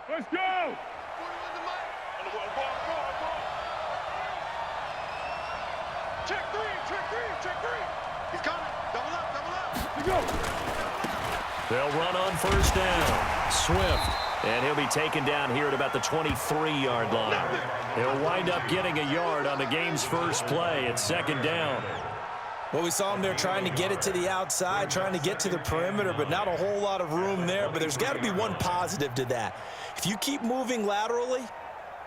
Let's go! Check three. He's coming. Double up. Let's go! They'll run on first down. Swift. And he'll be taken down here at about the 23-yard line. He'll wind up getting a yard on the game's first play. It's second down. Well, we saw him there trying to get it to the outside, trying to get to the perimeter, but not a whole lot of room there. But there's got to be one positive to that. If you keep moving laterally,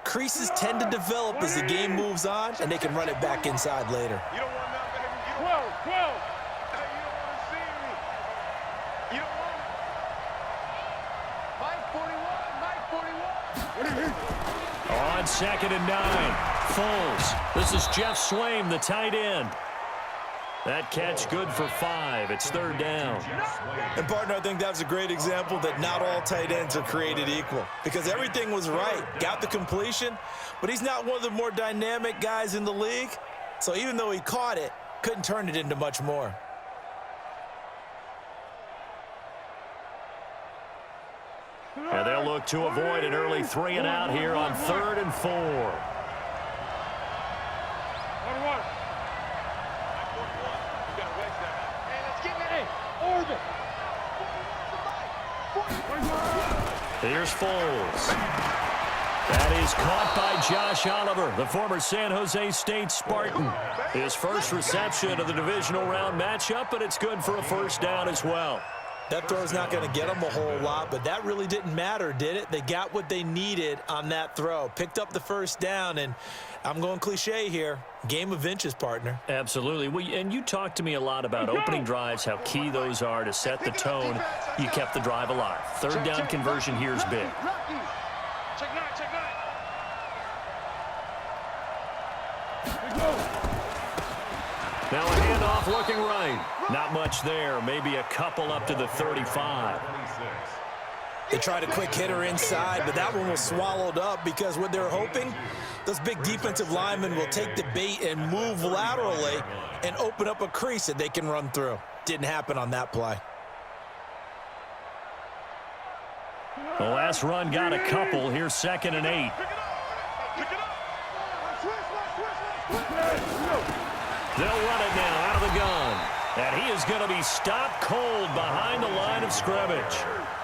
creases tend to develop as the game moves on, and they can run it back inside later. You don't want nothing. 12. Hey, you don't want to see me. You don't want me. Mike 41. On second and 9. Foles. This is Jeff Swaim, the tight end. That catch good for 5. It's third down. And, partner, I think that was a great example that not all tight ends are created equal because everything was right. Got the completion, but he's not one of the more dynamic guys in the league. So even though he caught it, couldn't turn it into much more. And they'll look to avoid an early 3 and out here on 3rd and 4. Water. Here's Foles. That is caught by Josh Oliver, the former San Jose State Spartan. His first reception of the divisional round matchup, but it's good for a first down as well. That throw's not going to get them a whole lot, but that really didn't matter, did it? They got what they needed on that throw. Picked up the first down, and I'm going cliche here. Game of inches, partner. Absolutely. Well, and you talked to me a lot about opening drives, how key those are to set the tone. You kept the drive alive. Third down conversion here is big. Check nine. Now a handoff looking right. Not much there. Maybe a couple up to the 35. They tried a quick hitter inside, but that one was swallowed up because what they're hoping, those big defensive linemen will take the bait and move laterally and open up a crease that they can run through. Didn't happen on that play. The last run got a couple. Here's 2nd and 8. They'll run it now out of the gun. And he is going to be stopped cold behind the line of scrimmage.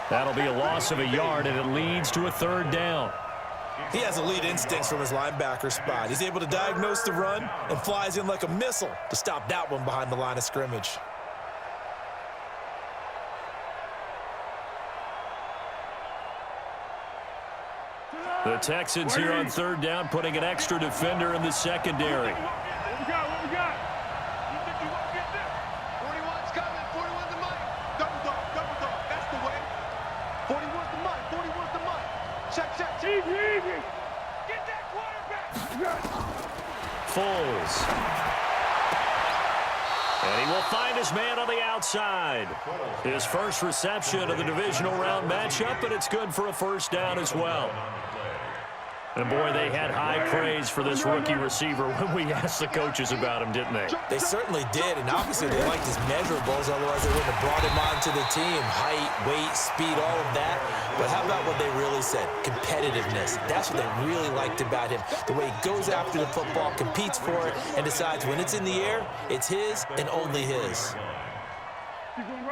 That'll be a loss of a yard, and it leads to a third down. He has elite instincts from his linebacker spot. He's able to diagnose the run and flies in like a missile to stop that one behind the line of scrimmage. The Texans here on third down, putting an extra defender in the secondary. What we got? You think you won't get this? 41's coming. 41's the Mike. Double dog. That's the way. 41's the Mike. Check. Easy. Get that quarterback. Foles. And he will find his man on the outside. His first reception of the divisional round matchup, but it's good for a first down as well. And, boy, they had high praise for this rookie receiver when we asked the coaches about him, didn't they? They certainly did, and obviously they liked his measurables, otherwise they wouldn't have brought him onto the team. Height, weight, speed, all of that. But how about what they really said? Competitiveness. That's what they really liked about him. The way he goes after the football, competes for it, and decides when it's in the air, it's his and only his.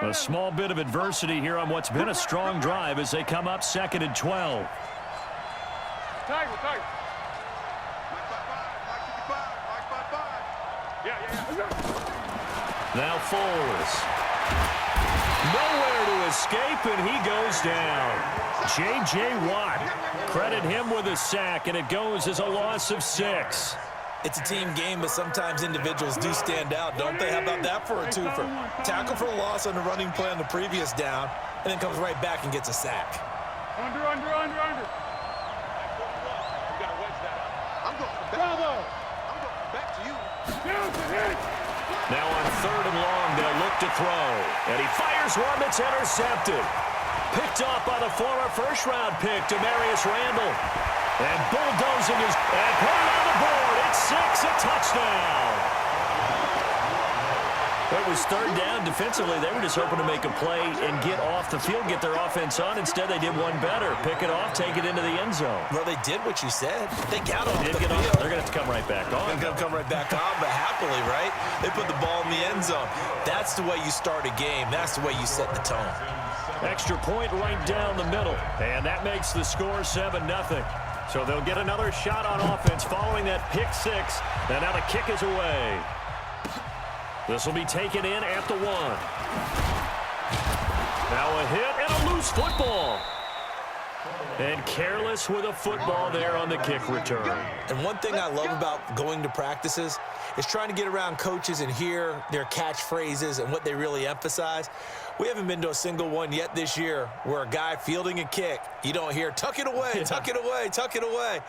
A small bit of adversity here on what's been a strong drive as they come up 2nd and 12. Tiger. Mike 55. Yeah. Now Foles. Nowhere to escape, and he goes down. J.J. Watt. Credit him with a sack, and it goes as a loss of 6. It's a team game, but sometimes individuals do stand out, don't they? How about that for a twofer? Tackle for a loss on the running play on the previous down, and then comes right back and gets a sack. Under. I'm going back to you. Now on 3rd and long, they'll look to throw. And he fires one that's intercepted. Picked off by the former first-round pick, Demarius Randall. And bulldozing his... And put it on the board. It's 6, a touchdown. It was third down. Defensively, they were just hoping to make a play and get off the field, get their offense on. Instead, they did one better. Pick it off, take it into the end zone. Well, they did what you said. They got off the field. They're going to have to come right back on. They're going to come right back on, but happily, right? They put the ball in the end zone. That's the way you start a game. That's the way you set the tone. Extra point right down the middle. And that makes the score 7-0. So they'll get another shot on offense following that pick six. And now the kick is away. This will be taken in at the 1. Now a hit and a loose football. And careless with a football there on the kick return. And one thing I love about going to practices is trying to get around coaches and hear their catchphrases and what they really emphasize. We haven't been to a single one yet this year where a guy fielding a kick, you don't hear, tuck it away, tuck it away, tuck it away.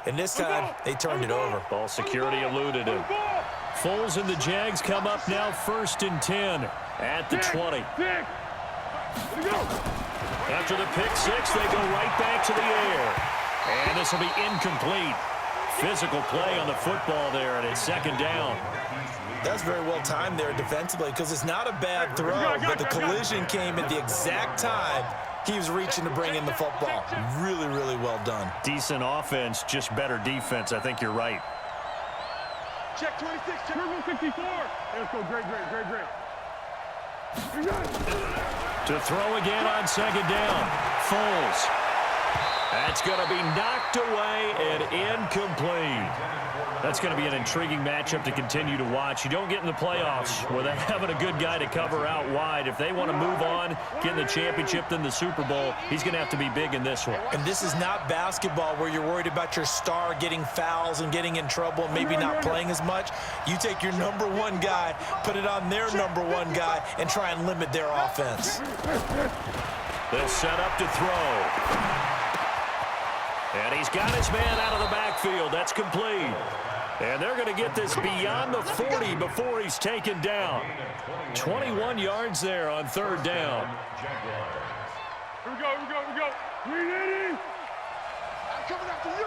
And this time, they turned it over. Ball security eluded him. Foles and the Jags come up now 1st and 10 at the 20. After the pick six, they go right back to the air. And this will be incomplete. Physical play on the football there, and it's 2nd down. That's very well timed there defensively because it's not a bad throw, but the collision came at the exact time he was reaching to bring in the football. Really, really well done. Decent offense, just better defense. I think you're right. Check 26, Turbo 64. Let's go, great. To throw again on 2nd down. Foles. That's going to be knocked away and incomplete. That's going to be an intriguing matchup to continue to watch. You don't get in the playoffs without having a good guy to cover out wide. If they want to move on, get in the championship, then the Super Bowl, he's going to have to be big in this one. And this is not basketball where you're worried about your star getting fouls and getting in trouble and maybe not playing as much. You take your #1 guy, put it on their #1 guy, and try and limit their offense. They'll set up to throw. And he's got his man out of the backfield. That's complete. And they're going to get this beyond the 40 before he's taken down. 21 yards there on 3rd down. Here we go. I'm coming after you.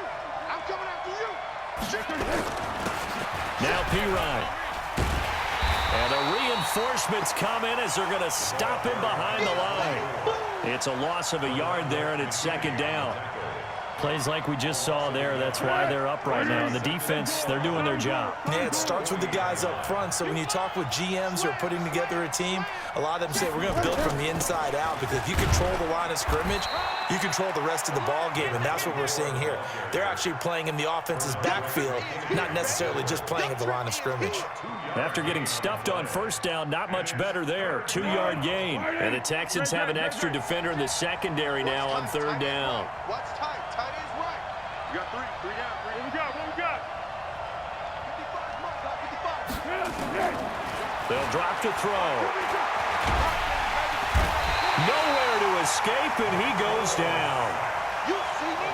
Now P-Ryan. And the reinforcements come in as they're going to stop him behind the line. It's a loss of a yard there, and it's 2nd down. Plays like we just saw there. That's why they're up right now. And the defense, they're doing their job. Yeah, it starts with the guys up front. So when you talk with GMs who are putting together a team, a lot of them say we're going to build from the inside out because if you control the line of scrimmage, you control the rest of the ball game, and that's what we're seeing here. They're actually playing in the offense's backfield, not necessarily just playing at the line of scrimmage. After getting stuffed on 1st down, not much better there. 2-yard gain. And the Texans have an extra defender in the secondary now on 3rd down. Watch tight. Tight is right. You got 3 down. What we got? 55. They'll drop to throw. Nowhere to escape, and he goes down. You see me?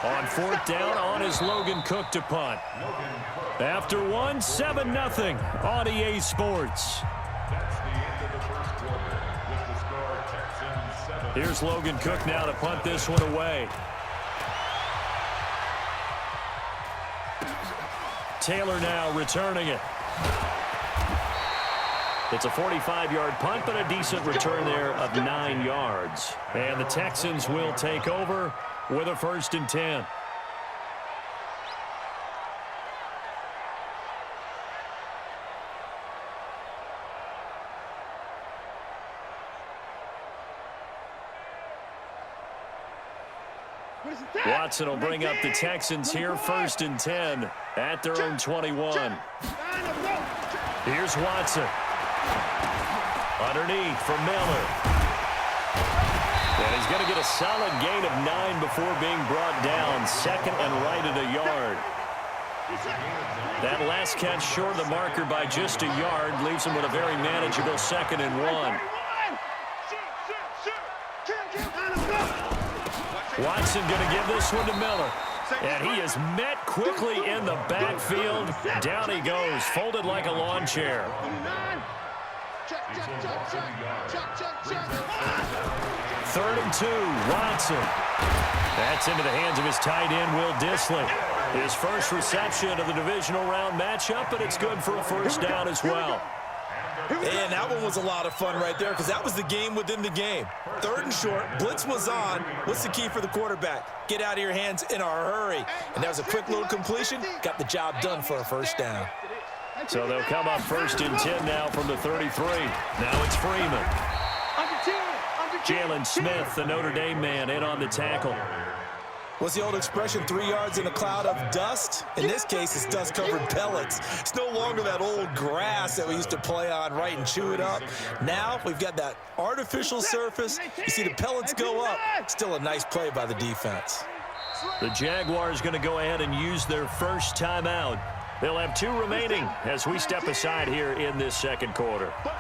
On 4th down, on is Logan Cook to punt. After 1, 7-0 on EA Sports. Here's Logan Cook now to punt this one away. Taylor now returning it. It's a 45-yard punt, but a decent return there of 9 yards. And the Texans will take over with a 1st and 10. Watson will bring up the Texans here, 1st and 10 at their own 21. Here's Watson. Underneath for Miller. And he's going to get a solid gain of 9 before being brought down. 2nd and right at a yard. That last catch short of the marker by just a yard leaves him with a very manageable 2nd and 1. Watson going to give this one to Miller. And he is met quickly in the backfield. Down he goes, folded like a lawn chair. 3rd and 2, Watson. That's into the hands of his tight end, Will Dissly. His first reception of the divisional round matchup, and it's good for a first down as well. And that one was a lot of fun right there because that was the game within the game. 3rd and short, blitz was on. What's the key for the quarterback? Get out of your hands in a hurry. And that was a quick little completion. Got the job done for a first down. So they'll come up 1st and 10 now from the 33. Now it's Freeman. Jalen Smith, the Notre Dame man, in on the tackle. What's the old expression, 3 yards in a cloud of dust? In this case, it's dust-covered pellets. It's no longer that old grass that we used to play on, right, and chew it up. Now we've got that artificial surface. You see the pellets go up. Still a nice play by the defense. The Jaguars going to go ahead and use their first timeout. They'll have 2 remaining as we step aside here in this second quarter. But,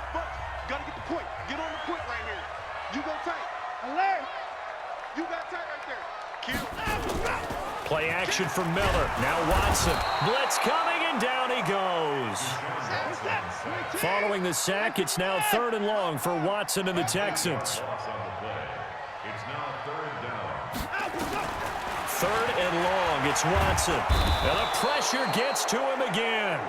gotta get the point. Get on the point right here. You go tight. Alert. You got tight right there. Kill. Play action from Miller. Now Watson. Blitz coming, and down he goes. Following the sack, it's now 3rd and long for Watson and the Texans. 3rd and long, it's Watson. And the pressure gets to him again.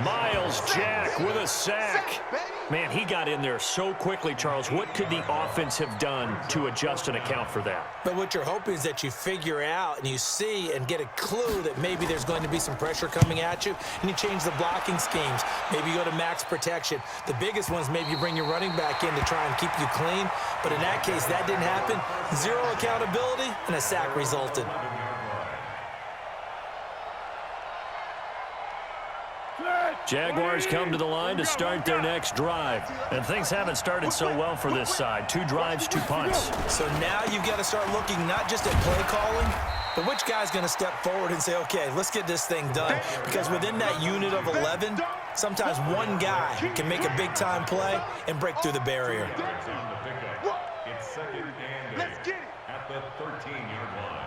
Miles Jack with a sack. Man, he got in there so quickly, Charles. What could the offense have done to adjust and account for that? But what you're hoping is that you figure out and you see and get a clue that maybe there's going to be some pressure coming at you, and you change the blocking schemes. Maybe you go to max protection. The biggest one is maybe you bring your running back in to try and keep you clean. But in that case, that didn't happen. 0 accountability, and a sack resulted. Jaguars come to the line to start their next drive. And things haven't started so well for this side. 2 drives, 2 punts. So now you've got to start looking not just at play calling, but which guy's going to step forward and say, okay, let's get this thing done. Because within that unit of 11, sometimes one guy can make a big-time play and break through the barrier. It's 2nd and 8. Let's get it. At the 13-yard line.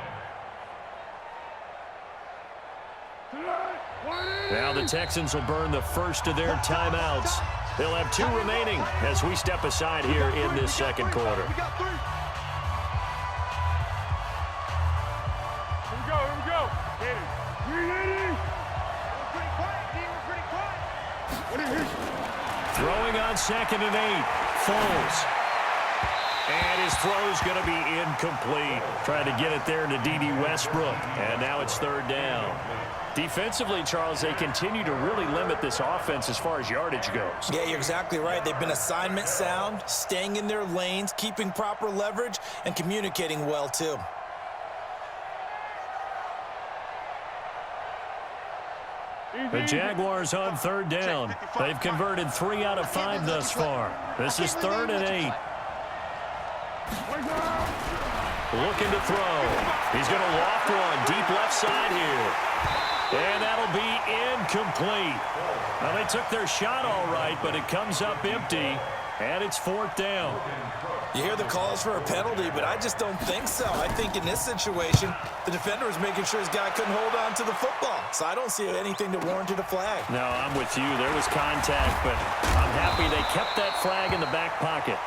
Now the Texans will burn the first of their timeouts. They'll have 2 remaining as we step aside here in this second quarter. We got 3. Here we go. Hit it. We're pretty quiet, D. We're pretty quiet. Throwing on 2nd and 8. Foles. And his throw's going to be incomplete. Trying to get it there to D.D. Westbrook. And now it's 3rd down. Defensively, Charles, they continue to really limit this offense as far as yardage goes. Yeah, you're exactly right. They've been assignment sound, staying in their lanes, keeping proper leverage, and communicating well, too. The Jaguars on 3rd down. They've converted 3 out of 5 thus far. This is 3rd and 8. Looking to throw. He's going to loft one deep left side here. And that'll be incomplete. Well, they took their shot all right, but it comes up empty, and it's 4th down. You hear the calls for a penalty, but I just don't think so. I think in this situation, the defender was making sure his guy couldn't hold on to the football. So I don't see anything that warranted a flag. No, I'm with you. There was contact, but I'm happy they kept that flag in the back pocket.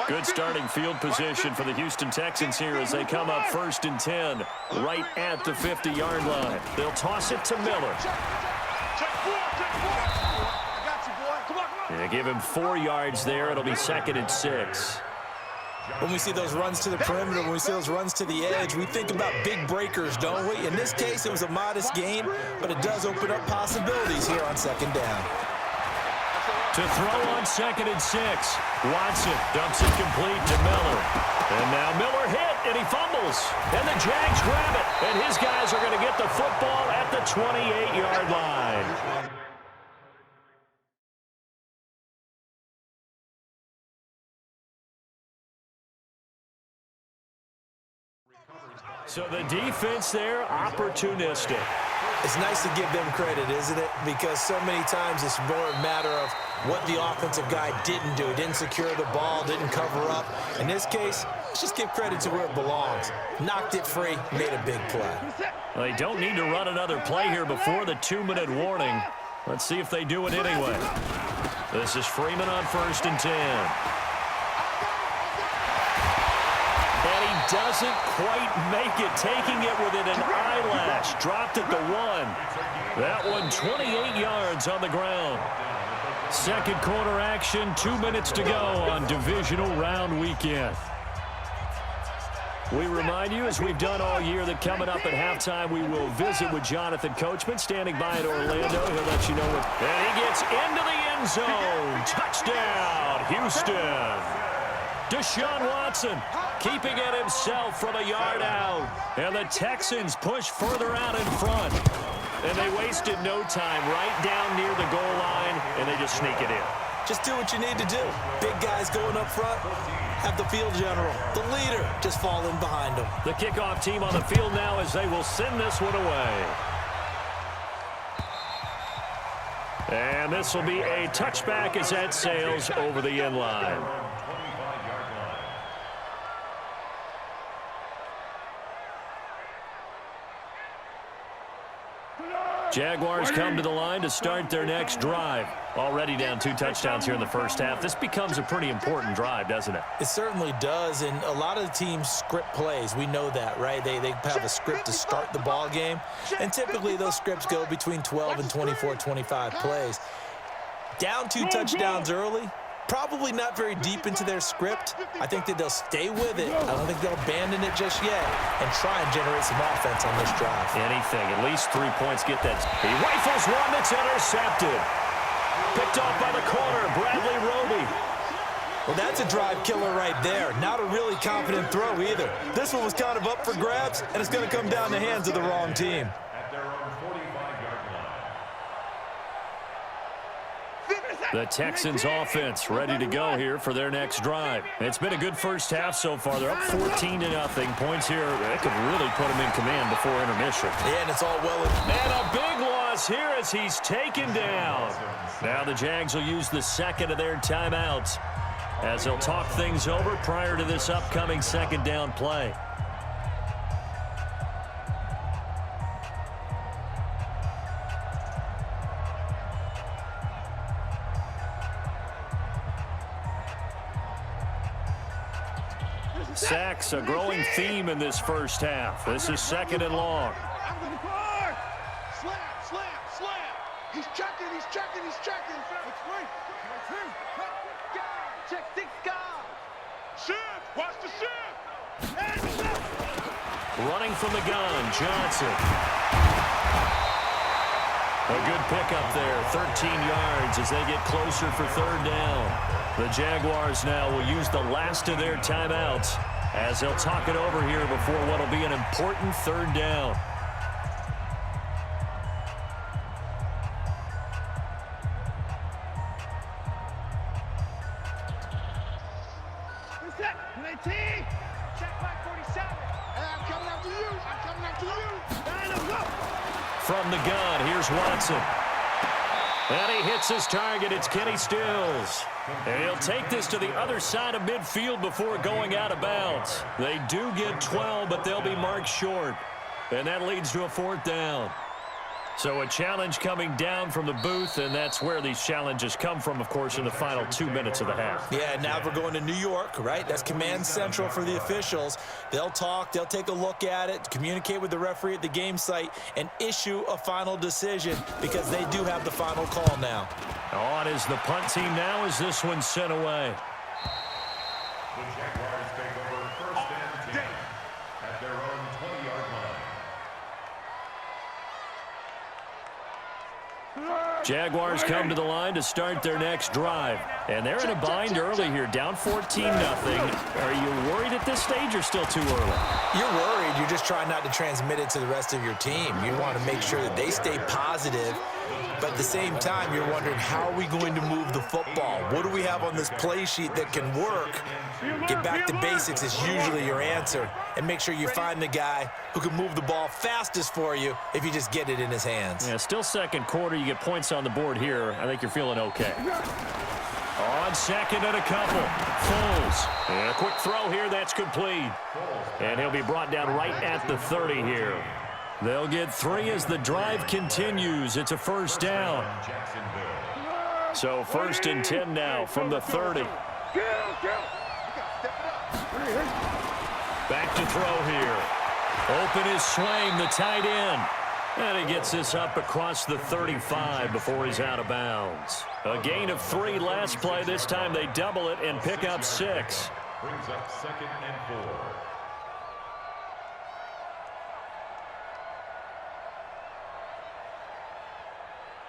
Good starting field position for the Houston Texans here as they come up 1st and 10, right at the 50-yard line. They'll toss it to Miller. They give him 4 yards there. It'll be 2nd and 6. When we see those runs to the perimeter, when we see those runs to the edge, we think about big breakers, don't we? In this case, it was a modest gain, but it does open up possibilities here on 2nd down. To throw on 2nd and 6. Watson dumps it complete to Miller. And now Miller hit, and he fumbles. And the Jags grab it. And his guys are going to get the football at the 28-yard line. So the defense there, opportunistic. It's nice to give them credit, isn't it? Because so many times it's more a matter of what the offensive guy didn't do. Didn't secure the ball, didn't cover up. In this case, let's just give credit to where it belongs. Knocked it free, made a big play. Well, they don't need to run another play here before the 2-minute warning. Let's see if they do it anyway. This is Freeman on 1st and 10. doesn't quite make it, taking it within an eyelash. Dropped at the 1. That one 28 yards on the ground. Second quarter action, 2 minutes to go on divisional round weekend. We remind you, as we've done all year, that coming up at halftime, we will visit with Jonathan Coachman, standing by in Orlando. He'll let you know what. And he gets into the end zone. Touchdown, Houston. Deshaun Watson keeping it himself from a yard out. And the Texans push further out in front. And they wasted no time, right down near the goal line, and they just sneak it in. Just do what you need to do. Big guys going up front. Have the field general, the leader, just fall in behind him. The kickoff team on the field now as they will send this one away. And this will be a touchback as that sails over the end line. Jaguars come to the line to start their next drive. Already down 2 touchdowns here in the first half. This becomes a pretty important drive, doesn't it? It certainly does, and a lot of the teams script plays. We know that, right? They have a script to start the ball game, and typically those scripts go between 12 and 24, 25 plays. Down 2 touchdowns early, probably not very deep into their script. I think that they'll stay with it. I don't think they'll abandon it just yet and try and generate some offense on this drive. Anything. At least 3 points get that. He rifles one that's intercepted. Picked off by the corner, Bradley Roby. Well, that's a drive killer right there. Not a really confident throw either. This one was kind of up for grabs, and it's going to come down the hands of the wrong team. The Texans offense ready to go here for their next drive. It's been a good first half so far. They're up 14-0. Points here, that could really put them in command before intermission. Yeah, and it's all well. And a big loss here as he's taken down. Now the Jags will use the second of their timeouts as they'll talk things over prior to this upcoming second down play. Sacks, a growing theme in this first half. This is second and long. Slam, slam, slam. He's checking, he's checking, he's checking. Check 6 guys. Shift, watch the shift. Running from the gun, Johnson. A good pickup there, 13 yards as they get closer for third down. The Jaguars now will use the last of their timeouts as they'll talk it over here before what will be an important third down. Check back 47. Hey, I'm coming after you. I'm coming after you. From the gun, here's Watson. And he hits his target. It's Kenny Stills. And he'll take this to the other side of midfield before going out of bounds. They do get 12, but they'll be marked short. And that leads to a fourth down. So a challenge coming down from the booth, and that's where these challenges come from, of course, in the final 2 minutes of the half. Yeah, now we're going to New York, right? That's command central for the officials. They'll talk, they'll take a look at it, communicate with the referee at the game site, and issue a final decision because they do have the final call now. On is the punt team now as this one's sent away. The Jaguars take over first and 10 at their own 20-yard line. Jaguars come to the line to start their next drive. And they're in a bind early here, down 14-0. Are you worried at this stage or still too early? You're worried. You're just trying not to transmit it to the rest of your team. You want to make sure that they stay positive. But at the same time, you're wondering, how are we going to move the football? What do we have on this play sheet that can work? Get back to basics is usually your answer. And make sure you find the guy who can move the ball fastest for you if you just get it in his hands. Yeah, still second quarter. You get points on the board here. I think you're feeling okay. On second and a couple. Foles. And a quick throw here. That's complete. And he'll be brought down right at the 30 here. They'll get 3 as the drive continues. It's a first down. So first and 10 now from the 30. Back to throw here. Open is Swain, the tight end. And he gets this up across the 35 before he's out of bounds. A gain of 3 last play. This time they double it and pick up 6. Brings up 2nd and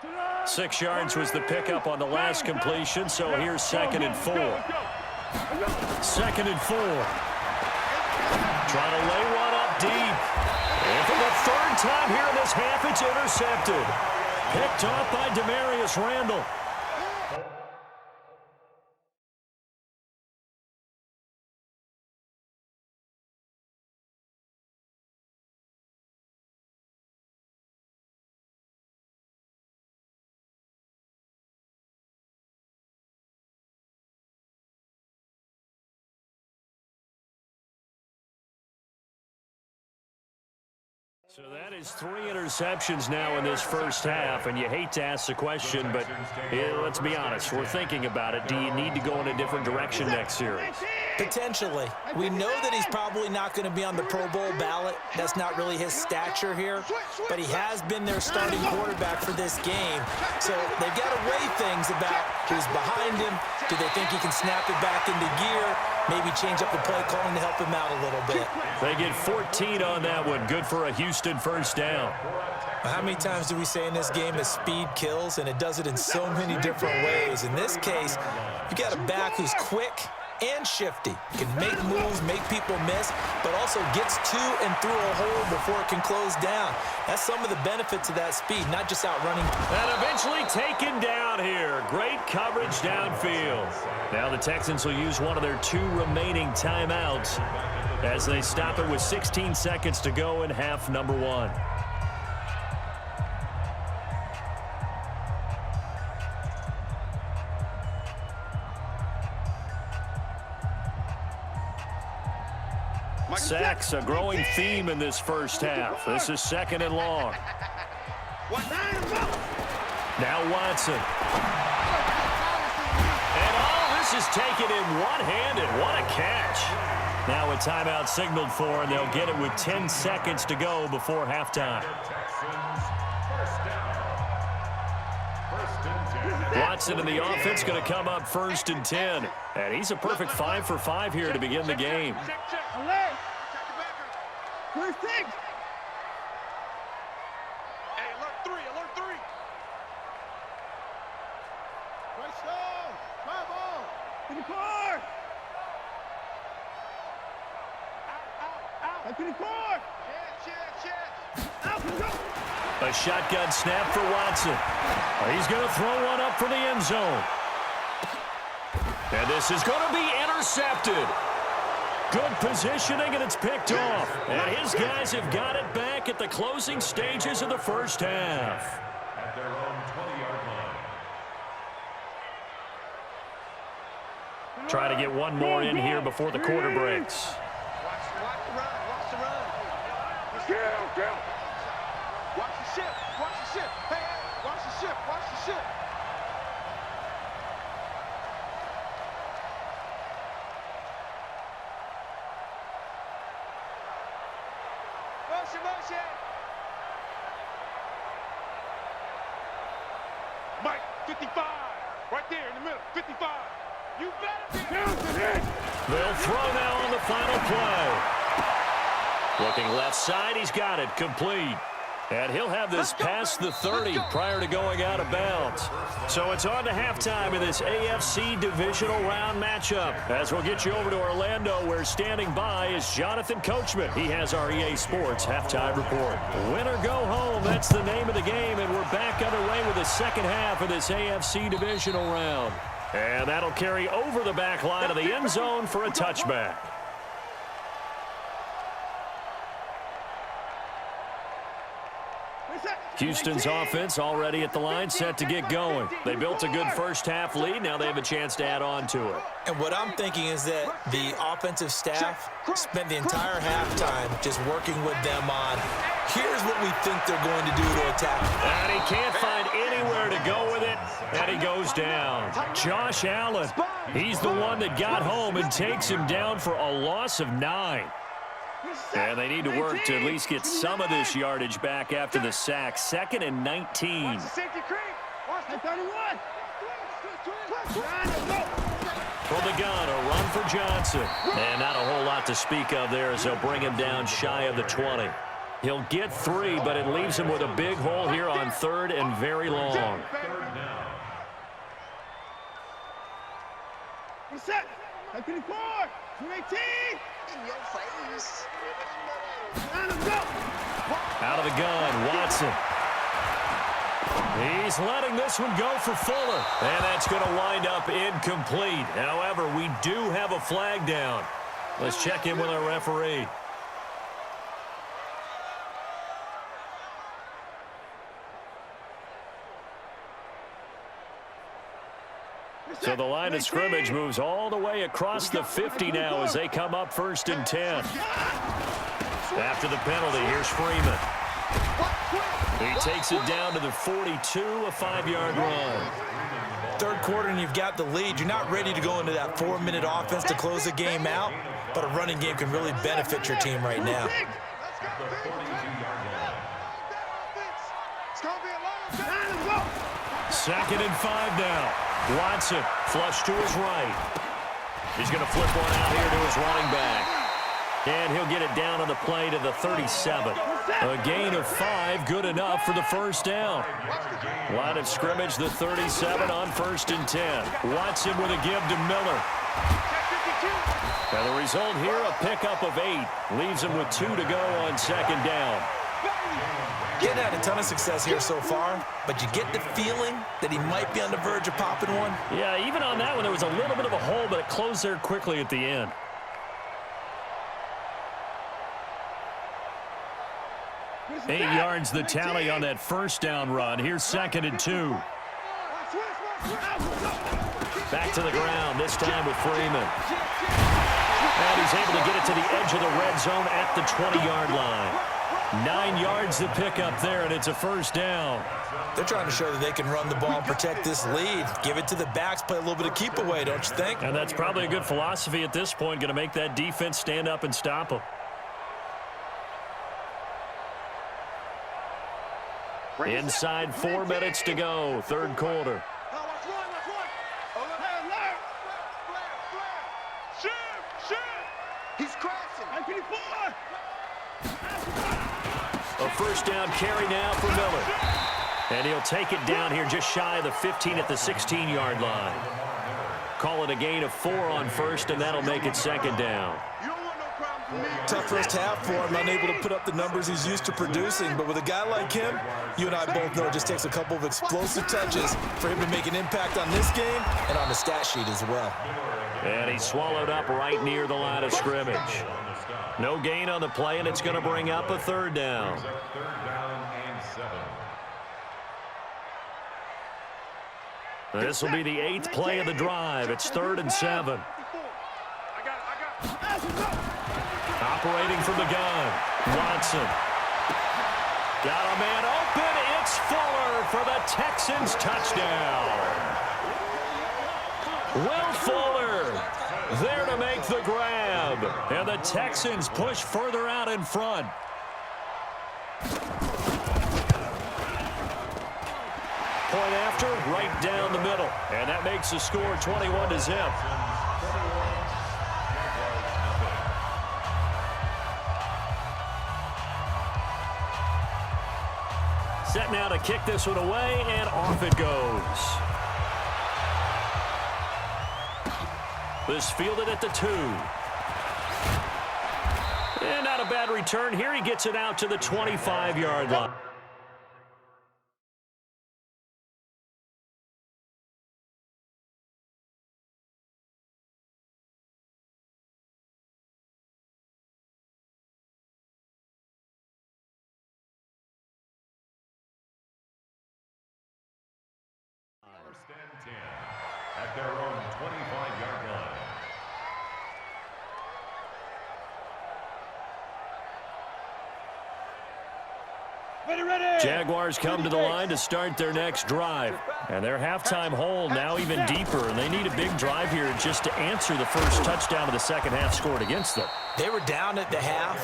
4. 6 yards was the pickup on the last completion, so here's 2nd and 4. 2nd and 4. Trying to lay one up deep. And for the 3rd time here in this half, it's intercepted. Picked off by Demarius Randall. So that is 3 interceptions now in this first half, and you hate to ask the question, but let's be honest, we're thinking about it. Do you need to go in a different direction next series? Potentially. We know that he's probably not going to be on the Pro Bowl ballot. That's not really his stature here, but he has been their starting quarterback for this game. So they've got to weigh things about who's behind him. Do they think he can snap it back into gear? Maybe change up the play calling to help him out a little bit. They get 14 on that one. Good for a Houston first down. How many times do we say in this game that speed kills, and it does it in so many different ways? In this case, you got a back who's quick and shifty. Can make moves, make people miss, but also gets to and through a hole before it can close down. That's some of the benefits of that speed, not just outrunning. And eventually taken down here. Great coverage downfield. Now the Texans will use one of their 2 remaining timeouts as they stop it with 16 seconds to go in half number 1. Sacks, a growing theme in this first half. This is 2nd and long. Now Watson. And all this is taken in one-handed. What a catch. Now a timeout signaled for, and they'll get it with 10 seconds to go before halftime. Watson in the offense going to come up 1st and 10. And he's a perfect 5 for 5 here to begin the game. Where's 6? Hey, alert 3, alert 3. Right stone. Fire ball. In the car. Out. Back to the car. Check. Out, go. A shotgun snap for Watson. He's going to throw one up for the end zone. And this is going to be intercepted. Good positioning, and it's picked off. And his guys have got it back at the closing stages of the first half. At their own 20-yard line. Try to get one more in here before the quarter breaks. Watch the run. Watch the run. Go. Watch the ship. Watch the ship. Hey, watch the ship. Watch the ship. Motion. Mike, 55. Right there in the middle. 55. You better be counted. They'll throw now on the final play. Looking left side, he's got it complete. And he'll have this past the 30 prior to going out of bounds. So it's on to halftime in this AFC divisional round matchup. As we'll get you over to Orlando, where standing by is Jonathan Coachman. He has our EA Sports halftime report. Win or go home, that's the name of the game, and we're back underway with the second half of this AFC divisional round. And that'll carry over the back line of the end zone for a touchback. Houston's offense already at the line, set to get going. They built a good first half lead. Now they have a chance to add on to it. And what I'm thinking is that the offensive staff spent the entire halftime just working with them on, here's what we think they're going to do to attack. And he can't find anywhere to go with it, and he goes down. Josh Allen, he's the one that got home and takes him down for a loss of 9. And they need to work to at least get some of this yardage back after the sack. 2nd and 19. From the gun, a run for Johnson. And not a whole lot to speak of there as they'll bring him down shy of the 20. He'll get 3, but it leaves him with a big hole here on 3rd and very long. Set. 54. 218. In your face. Out of the gun, Watson. He's letting this one go for Fuller. And that's going to wind up incomplete. However, we do have a flag down. Let's check in with our referee. So the line of scrimmage moves all the way across the 50 now as they come up 1st and 10. After the penalty, here's Freeman. He takes it down to the 42, a 5-yard run. 3rd quarter and you've got the lead. You're not ready to go into that 4-minute offense to close the game out, but a running game can really benefit your team right now. 2nd and 5 now. Watson, flush to his right. He's going to flip one out here to his running back. And he'll get it down on the play to the 37. A gain of 5, good enough for the 1st down. Line of scrimmage, the 37 on 1st and 10. Watson with a give to Miller. And the result here, a pickup of 8. Leaves him with 2 to go on 2nd down. Getting had a ton of success here so far, but you get the feeling that he might be on the verge of popping one. Yeah, even on that one, there was a little bit of a hole, but it closed there quickly at the end. Eight yards the tally on that 1st down run. Here's 2nd and 2. Back to the ground, this time with Freeman. And he's able to get it to the edge of the red zone at the 20-yard line. 9 yards to pick up there, and it's a 1st down. They're trying to show that they can run the ball and protect this lead. Give it to the backs, play a little bit of keep away, don't you think? And that's probably a good philosophy at this point, going to make that defense stand up and stop them. Inside 4 minutes to go, 3rd quarter. He's crashing. A 1st down carry now for Miller. And he'll take it down here just shy of the 15 at the 16-yard line. Call it a gain of 4 on 1st, and that'll make it 2nd down. Tough first half for him, unable to put up the numbers he's used to producing. But with a guy like him, you and I both know it just takes a couple of explosive touches for him to make an impact on this game and on the stat sheet as well. And he's swallowed up right near the line of scrimmage. No gain on the play, and it's going to bring up a 3rd down. 3rd down and 7. This will be the 8th play of the drive. It's 3rd and 7. Operating from the gun, Watson. Got a man open. It's Fuller for the Texans touchdown. Will Fuller there to make the grab. And the Texans push further out in front. Point after, right down the middle. And that makes the score 21-0. Set now to kick this one away, and off it goes. This fielded at the 2. And not a bad return here. He gets it out to the 25-yard line. At their own 25-yard line. Jaguars come to the line to start their next drive. And their halftime hole now even deeper, and they need a big drive here just to answer the first touchdown of the second half scored against them. They were down at the half.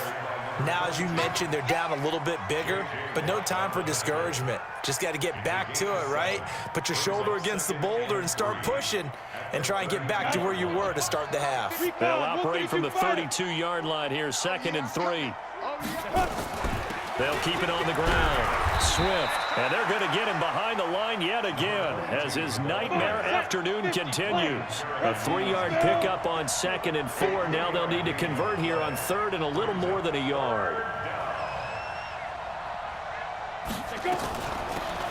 Now, as you mentioned, they're down a little bit bigger, but no time for discouragement. Just got to get back to it, right? Put your shoulder against the boulder and start pushing and try and get back to where you were to start the half. They'll operate from the 32-yard line here, 2nd and 3. They'll keep it on the ground. Swift, and they're going to get him behind the line yet again as his nightmare afternoon continues. A 3-yard pickup on 2nd and 4. Now they'll need to convert here on 3rd and a little more than a yard.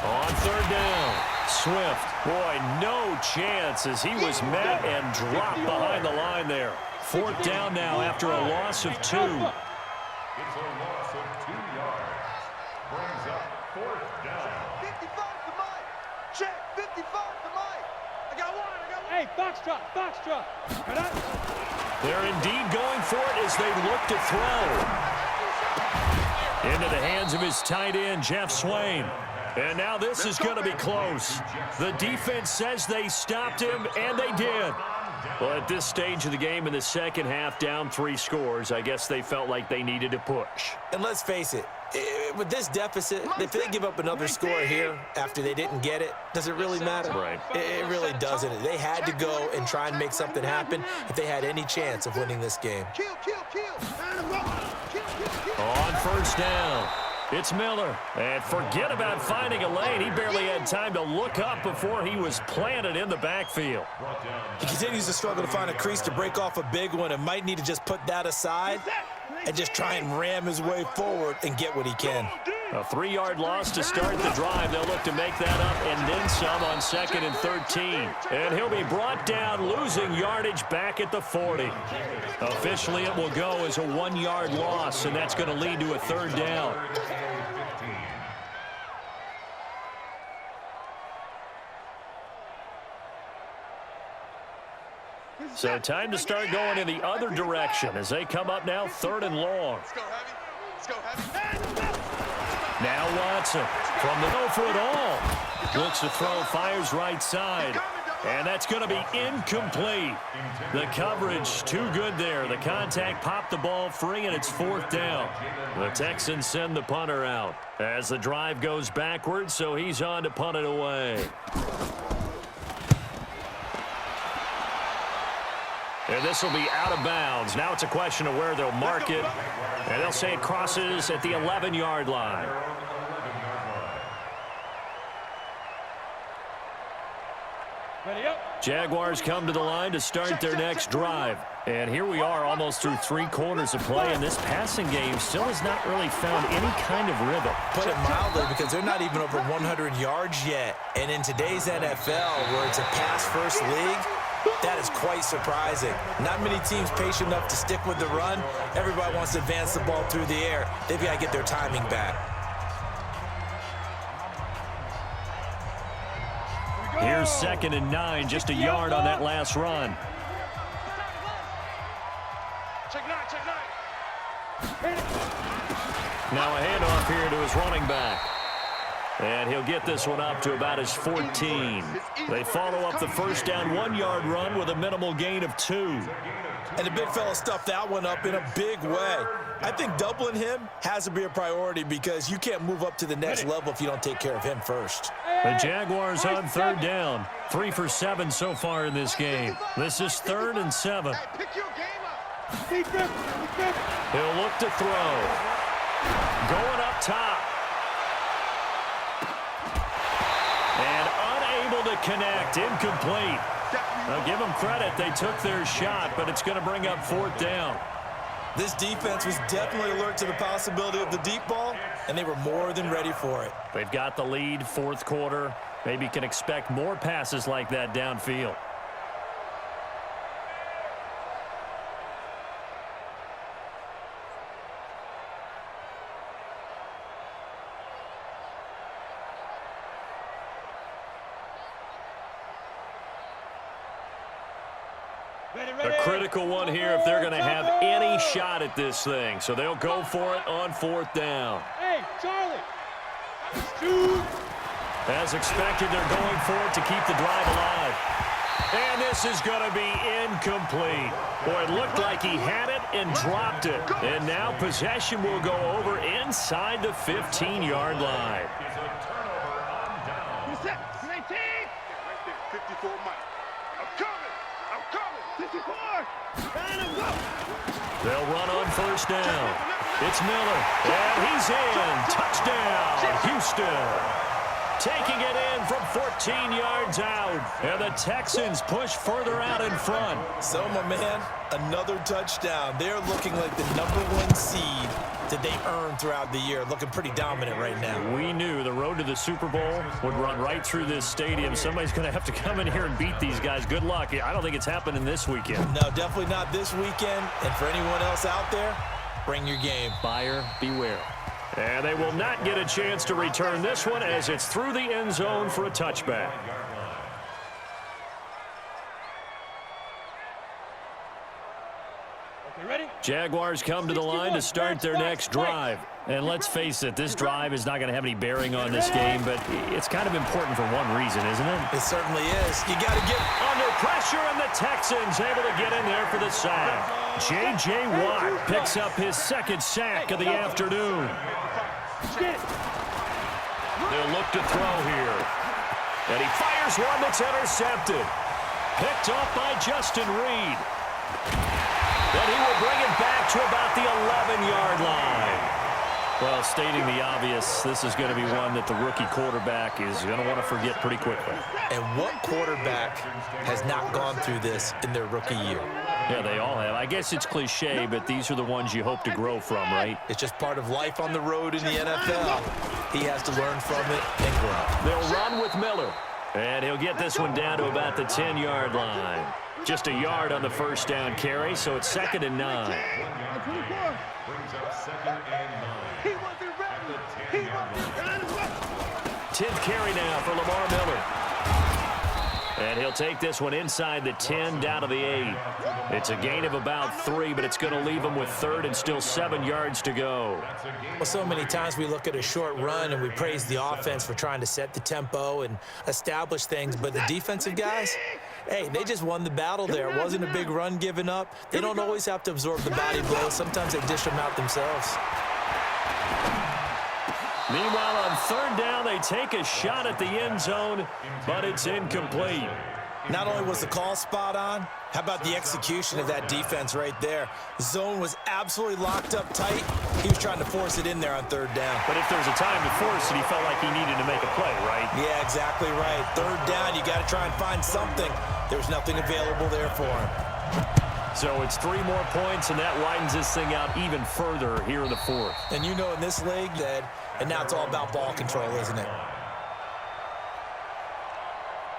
On 3rd down, Swift. Boy, no chance as he was met and dropped behind the line there. 4th down now after a loss of 2. It's a loss of 2 yards. Brings up 4th down. 55 to Mike. Check, 55 to Mike. I got one. Hey, box drop. They're indeed going for it as they look to throw. Into the hands of his tight end, Jeff Swain. And now this is going to be close. The defense says they stopped him, and they did. Well, at this stage of the game in the second half, down 3 scores, I guess they felt like they needed to push. And let's face it, with this deficit, if they give up another score here after they didn't get it, does it really matter? Right. It really doesn't. They had to go and try and make something happen if they had any chance of winning this game. On 1st down, it's Miller. And forget about finding a lane. He barely had time to look up before he was planted in the backfield. He continues to struggle to find a crease to break off a big one and might need to just put that aside and just try and ram his way forward and get what he can. A 3-yard loss to start the drive. They'll look to make that up and then some on 2nd and 13. And he'll be brought down, losing yardage back at the 40. Officially, it will go as a 1-yard loss, and that's going to lead to a 3rd down. So time to start going in the other direction as they come up now 3rd and long. Now Watson from the go for it all. Looks to throw, fires right side. And that's going to be incomplete. The coverage too good there. The contact popped the ball free, and it's 4th down. The Texans send the punter out as the drive goes backwards, so he's on to punt it away. And this will be out of bounds. Now it's a question of where they'll mark it. And they'll say it crosses at the 11-yard line. Jaguars come to the line to start their next drive. And here we are almost through 3 quarters of play, and this passing game still has not really found any kind of rhythm. Put it mildly, because they're not even over 100 yards yet. And in today's NFL, where it's a pass-first league, that is quite surprising. Not many teams patient enough to stick with the run. Everybody wants to advance the ball through the air. They've got to get their timing back. Here's 2nd and 9, just a yard on that last run. Now a handoff here to his running back. And he'll get this one up to about his 14. They follow up the 1st down 1-yard run with a minimal gain of 2. And the big fella stuffed that one up in a big way. I think doubling him has to be a priority because you can't move up to the next level if you don't take care of him first. The Jaguars on 3rd down. 3 for 7 so far in this game. This is 3rd and 7. He'll look to throw. Going up top. And unable to connect. Incomplete. Now give them credit. They took their shot, but it's going to bring up 4th down. This defense was definitely alert to the possibility of the deep ball, and they were more than ready for it. They've got the lead, 4th quarter. Maybe can expect more passes like that downfield. A critical one here if they're going to have any shot at this thing. So they'll go for it on 4th down. Hey, Charlie, As expected, they're going for it to keep the drive alive. And this is going to be incomplete. Boy, it looked like he had it and dropped it. And now possession will go over inside the 15-yard line. 54 Mike. I'm coming. 54. They'll run on first down. It's Miller. And he's in. Touchdown, Houston. Taking it in from 14 yards out. And the Texans push further out in front. So, my man, another touchdown. They're looking like the #1 seed that they earned throughout the year. Looking pretty dominant right now. We knew the road to the Super Bowl would run right through this stadium. Somebody's going to have to come in here and beat these guys. Good luck. I don't think it's happening this weekend. No, definitely not this weekend. And for anyone else out there, bring your game. Buyer beware. And they will not get a chance to return this one as it's through the end zone for a touchback. Jaguars come to the line to start their next drive. And let's face it, this drive is not going to have any bearing on this game, but it's kind of important for one reason, isn't it? It certainly is. You got to get under pressure, and the Texans able to get in there for the sack. J.J. Watt picks up his second sack of the afternoon. They'll look to throw here. And he fires one that's intercepted. Picked off by Justin Reed. And he will bring it back to about the 11-yard line. Well, stating the obvious, this is going to be one that the rookie quarterback is going to want to forget pretty quickly. And what quarterback has not gone through this in their rookie year? Yeah, they all have. I guess it's cliche, but these are the ones you hope to grow from, right? It's just part of life on the road in the NFL. He has to learn from it and grow. They'll run with Miller. And he'll get this one down to about the 10-yard line. Just a yard on the first down carry, so it's 2nd and 9. Brings up 2nd and 9. He wasn't ready. 10th carry now for Lamar Miller. And he'll take this one inside the 10 down to the 8. It's a gain of about 3, but it's going to leave him with 3rd and still 7 yards to go. Well, so many times we look at a short run and we praise the offense for trying to set the tempo and establish things, but the defensive guys, hey, they just won the battle there. It wasn't a big run given up. They don't always have to absorb the body blows. Sometimes they dish them out themselves. Meanwhile, on 3rd down, they take a shot at the end zone, but it's incomplete. Not only was the call spot on, how about the execution of that defense right there? The zone was absolutely locked up tight. He was trying to force it in there on 3rd down. But if there was a time to force it, he felt like he needed to make a play, right? Yeah, exactly right. 3rd down, you got to try and find something. There was nothing available there for him. So it's 3 more points, and that widens this thing out even further here in the 4th. And you know in this league that, and now it's all about ball control, isn't it?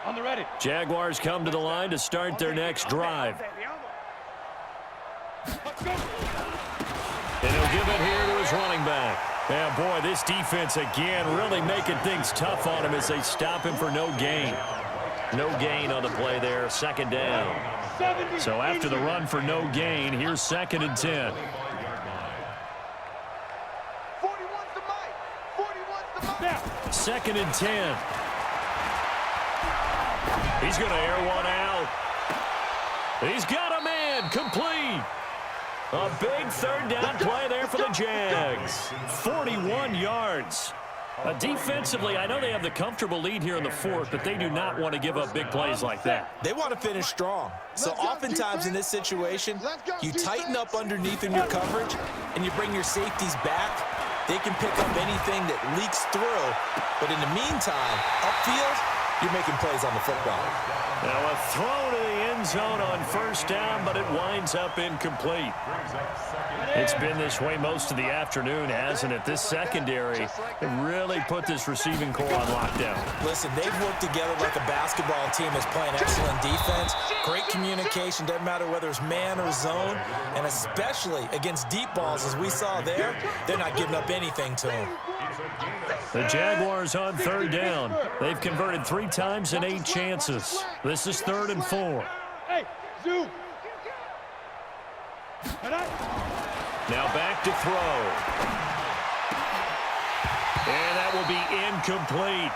On the ready. Jaguars come to the line to start their next drive. And he'll give it here to his running back. Yeah, boy, this defense again really making things tough on him as they stop him for no gain. No gain on the play there, 2nd down. So after the run for no gain, here's 2nd and 10. 2nd and 10. He's going to air one out. He's got a man, complete. A big 3rd down play there for the Jags. 41 yards. Defensively, I know they have the comfortable lead here in the 4th, but they do not want to give up big plays like that. They want to finish strong. So oftentimes in this situation, you tighten up underneath in your coverage, and you bring your safeties back. They can pick up anything that leaks through. But in the meantime, upfield, you're making plays on the football. Now a throw to the end zone on 1st down, but it winds up incomplete. It's been this way most of the afternoon, hasn't it? This secondary really put this receiving core on lockdown. Listen, they've worked together like a basketball team that's playing excellent defense. Great communication, doesn't matter whether it's man or zone. And especially against deep balls, as we saw there, they're not giving up anything to them. The Jaguars on 3rd down. They've converted 3 times in 8 chances. This is 3rd and 4. Hey, zoom. Now back to throw. And that will be incomplete.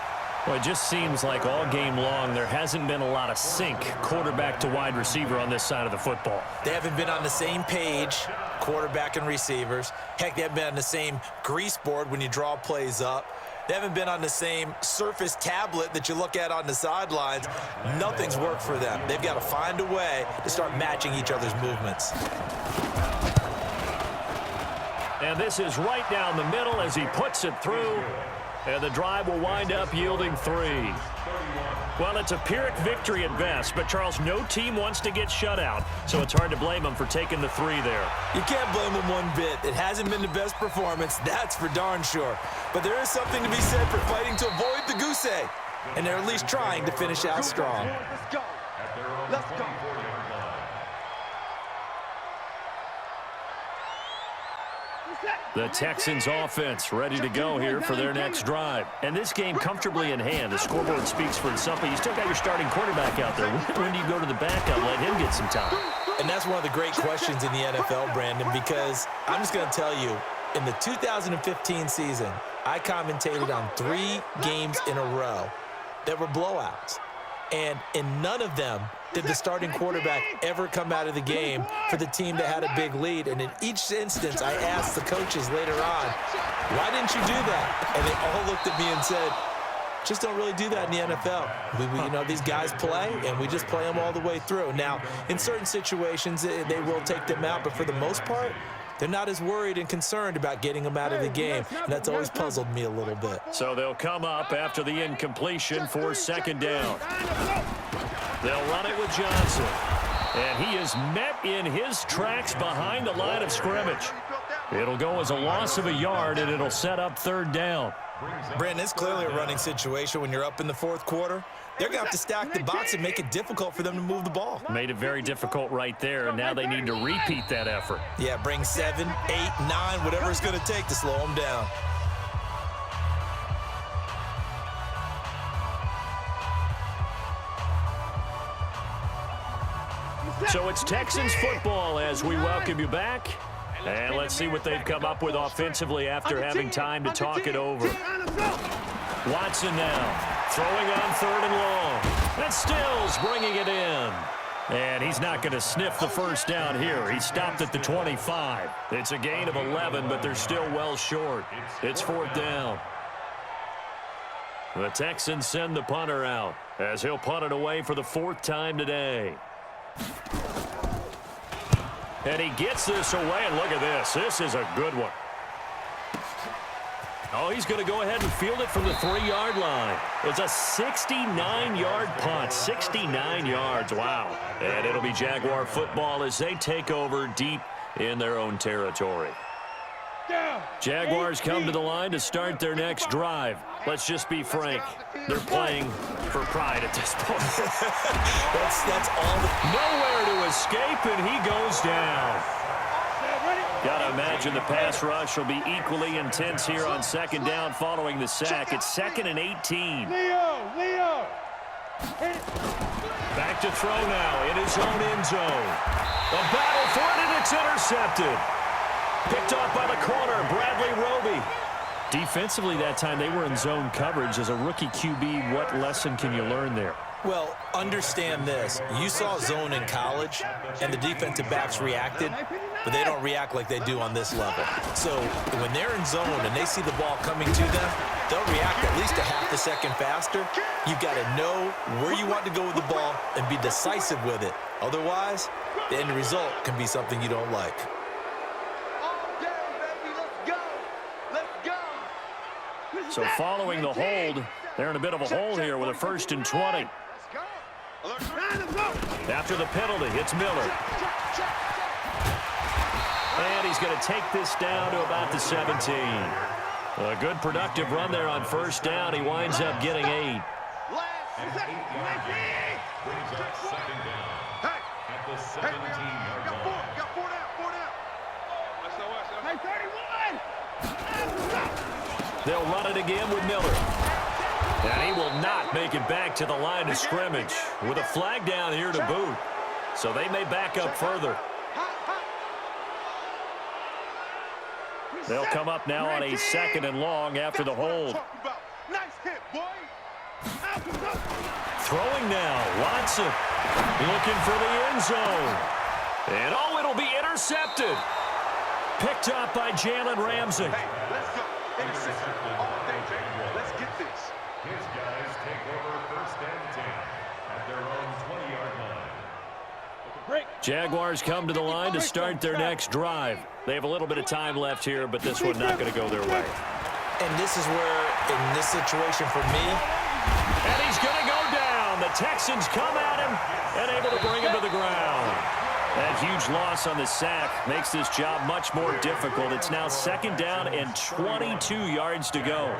Well, it just seems like all game long there hasn't been a lot of sync quarterback to wide receiver on this side of the football. They haven't been on the same page, quarterback and receivers. Heck, they haven't been on the same grease board when you draw plays up. They haven't been on the same Surface tablet that you look at on the sidelines. Nothing's worked for them. They've got to find a way to start matching each other's movements. And this is right down the middle as he puts it through. And the drive will wind up yielding 3. Well, it's a Pyrrhic victory at best, but, Charles, no team wants to get shut out, so it's hard to blame them for taking the 3 there. You can't blame them one bit. It hasn't been the best performance, that's for darn sure. But there is something to be said for fighting to avoid the goose egg, and they're at least trying to finish out strong. Let's go. Let's go. The Texans offense ready to go here for their next drive. And this game comfortably in hand. The scoreboard speaks for itself, but you still got your starting quarterback out there. When do you go to the backup, let him get some time? And that's one of the great questions in the NFL, Brandon, because I'm just going to tell you, in the 2015 season, I commentated on 3 games in a row that were blowouts. And in none of them did the starting quarterback ever come out of the game for the team that had a big lead. And in each instance, I asked the coaches later on, why didn't you do that? And they all looked at me and said, just don't really do that in the NFL. You know, these guys play, and we just play them all the way through. Now, in certain situations, they will take them out, but for the most part, they're not as worried and concerned about getting them out of the game. And that's always puzzled me a little bit. So they'll come up after the incompletion for second down. They'll run it with Johnson. And he is met in his tracks behind the line of scrimmage. It'll go as a loss of a yard, and it'll set up third down. Brandon, it's clearly a running situation when you're up in the fourth quarter. They're going to have to stack the box and make it difficult for them to move the ball. Made it very difficult right there, and now they need to repeat that effort. Yeah, bring 7, 8, 9, whatever it's going to take to slow them down. So it's Texans football as we welcome you back. And let's see what they've come up with offensively after having time to talk it over. Watson now throwing on 3rd and long. And Stills bringing it in. And he's not going to sniff the first down here. He stopped at the 25. It's a gain of 11, but they're still well short. It's 4th down. The Texans send the punter out as he'll punt it away for the 4th time today. And he gets this away, and look at this. This is a good one. Oh, he's going to go ahead and field it from the 3-yard line. It's a 69-yard punt. 69 yards. Wow. And it'll be Jaguar football as they take over deep in their own territory. Jaguars come to the line to start their next drive. Let's just be frank. They're playing for pride at this point. that's all. Nowhere to escape, and he goes down. Got to imagine the pass rush will be equally intense here on second down following the sack. It's 2nd and 18. Leo! Back to throw now in his own end zone. A battle for it, and it's intercepted. Picked off by the corner, Bradley Roby. Defensively that time, they were in zone coverage. As a rookie QB, what lesson can you learn there? Well, understand this. You saw zone in college, and the defensive backs reacted, but they don't react like they do on this level. So when they're in zone and they see the ball coming to them, they'll react at least a half a second faster. You've got to know where you want to go with the ball and be decisive with it. Otherwise, the end result can be something you don't like. So following the hold, they're in a bit of a hole here with a 1st and 20. After the penalty, it's Miller. And he's going to take this down to about the 17. A good productive run there on 1st down. He winds up getting 8. Brings up 2nd down at the 17-yard line. Got 4 down. Hey, 31! They'll run it again with Miller. And he will not make it back to the line of scrimmage with a flag down here to boot. So they may back up further. They'll come up now on a 2nd and long after the hold. Nice hit, boy. Throwing now, Watson looking for the end zone. And oh, it'll be intercepted. Picked up by Jalen Ramsey. Hey, let's go. Interception. All day, baby. Let's get this. His guys take over 1st and 10 at their own 20-yard line. Jaguars come to the line to start their next drive. They have a little bit of time left here, but this one not going to go their way. And this is where, in this situation for me, and he's going to go down. The Texans come at him and able to bring him to the ground. That huge loss on the sack makes this job much more difficult. It's now 2nd down and 22 yards to go.